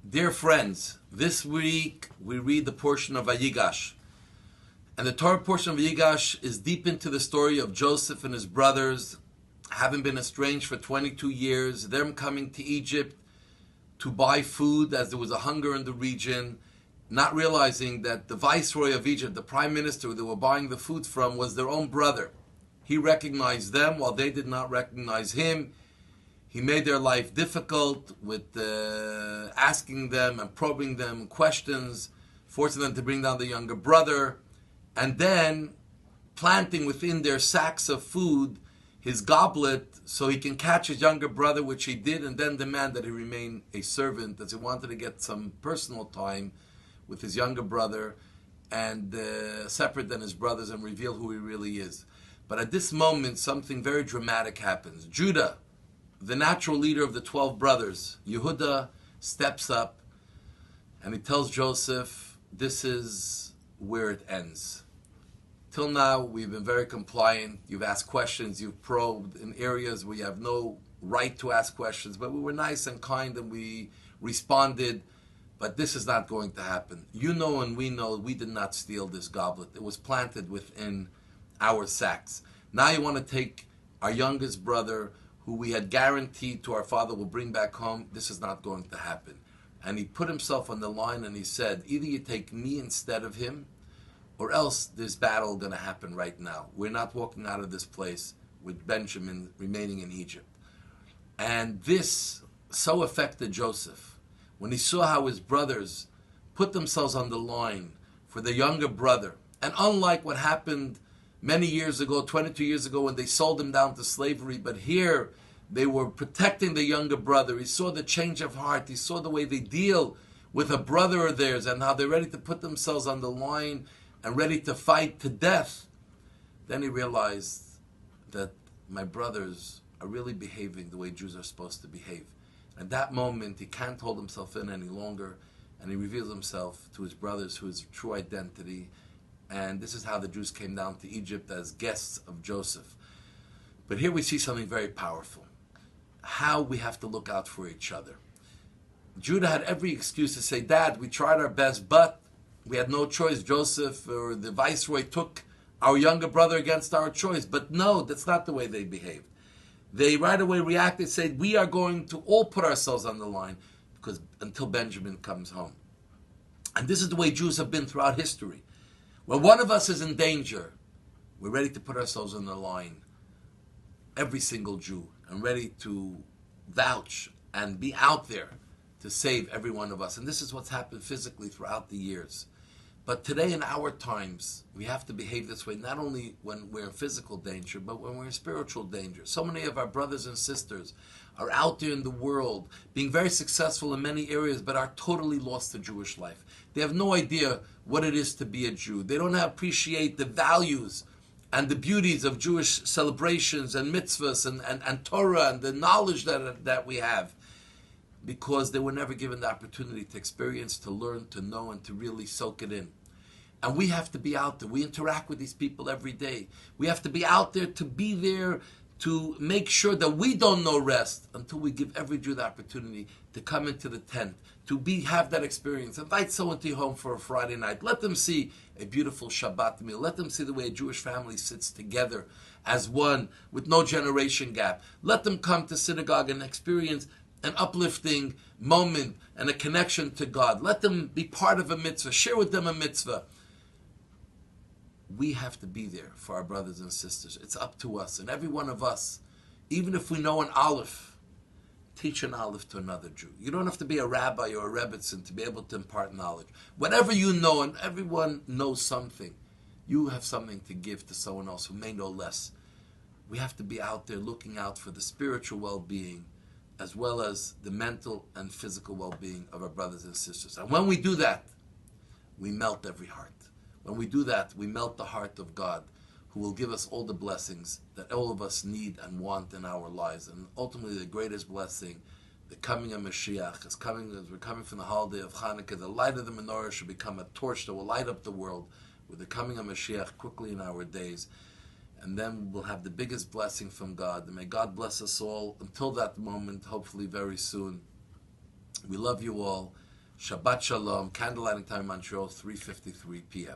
Dear friends, this week we read the portion of Vayigash. And the Torah portion of Vayigash is deep into the story of Joseph and his brothers, having been estranged for 22 years, them coming to Egypt to buy food as there was a hunger in the region, not realizing that the viceroy of Egypt, the prime minister they were buying the food from, was their own brother. He recognized them while they did not recognize him. He made their life difficult with asking them and probing them questions, forcing them to bring down the younger brother, and then planting within their sacks of food his goblet so he can catch his younger brother, which he did, and then demand that he remain a servant, as he wanted to get some personal time with his younger brother and separate than his brothers and reveal who he really is. But at this moment, something very dramatic happens. Judah, the natural leader of the 12 brothers, Yehuda, steps up and he tells Joseph, this is where it ends. Till now, we've been very compliant. You've asked questions, you've probed in areas where you have no right to ask questions, but we were nice and kind and we responded, but this is not going to happen. You know and we know we did not steal this goblet. It was planted within our sacks. Now you want to take our youngest brother, who we had guaranteed to our father will bring back home. This is not going to happen. And he put himself on the line and he said, either you take me instead of him, or else this battle is going to happen right now. We're not walking out of this place with Benjamin remaining in Egypt. And this so affected Joseph. When he saw how his brothers put themselves on the line for the younger brother, and unlike what happened many years ago, 22 years ago, when they sold him down to slavery, but here they were protecting the younger brother. He saw the change of heart. He saw the way they deal with a brother of theirs and how they're ready to put themselves on the line and ready to fight to death. Then he realized that my brothers are really behaving the way Jews are supposed to behave. At that moment, he can't hold himself in any longer, and he reveals himself to his brothers, who is true identity. And this is how the Jews came down to Egypt as guests of Joseph. But here we see something very powerful. How we have to look out for each other. Judah had every excuse to say, Dad, we tried our best, but we had no choice. Joseph or the viceroy took our younger brother against our choice. But no, that's not the way they behaved. They right away reacted, said, we are going to all put ourselves on the line because until Benjamin comes home. And this is the way Jews have been throughout history. When one of us is in danger, we're ready to put ourselves on the line, every single Jew, and ready to vouch and be out there to save every one of us. And this is what's happened physically throughout the years. But today in our times, we have to behave this way, not only when we're in physical danger, but when we're in spiritual danger. So many of our brothers and sisters are out there in the world, being very successful in many areas, but are totally lost to Jewish life. They have no idea what it is to be a Jew. They don't appreciate the values and the beauties of Jewish celebrations and mitzvahs and Torah and the knowledge that we have, because they were never given the opportunity to experience, to learn, to know, and to really soak it in. And we have to be out there. We interact with these people every day. We have to be out there to be there to make sure that we don't know rest until we give every Jew the opportunity to come into the tent, to have that experience. Invite someone to your home for a Friday night. Let them see a beautiful Shabbat meal. Let them see the way a Jewish family sits together as one with no generation gap. Let them come to synagogue and experience an uplifting moment and a connection to God. Let them be part of a mitzvah. Share with them a mitzvah. We have to be there for our brothers and sisters. It's up to us. And every one of us, even if we know an aleph, teach an aleph to another Jew. You don't have to be a rabbi or a rebbitzin to be able to impart knowledge. Whatever you know, and everyone knows something, you have something to give to someone else who may know less. We have to be out there looking out for the spiritual well-being as well as the mental and physical well-being of our brothers and sisters. And when we do that, we melt every heart. When we do that, we melt the heart of God, who will give us all the blessings that all of us need and want in our lives. And ultimately, the greatest blessing, the coming of Mashiach, is coming as we're coming from the holiday of Hanukkah. The light of the menorah should become a torch that will light up the world with the coming of Mashiach quickly in our days. And then we'll have the biggest blessing from God. And may God bless us all until that moment, hopefully very soon. We love you all. Shabbat Shalom. Candlelighting time in Montreal, 3:53 p.m.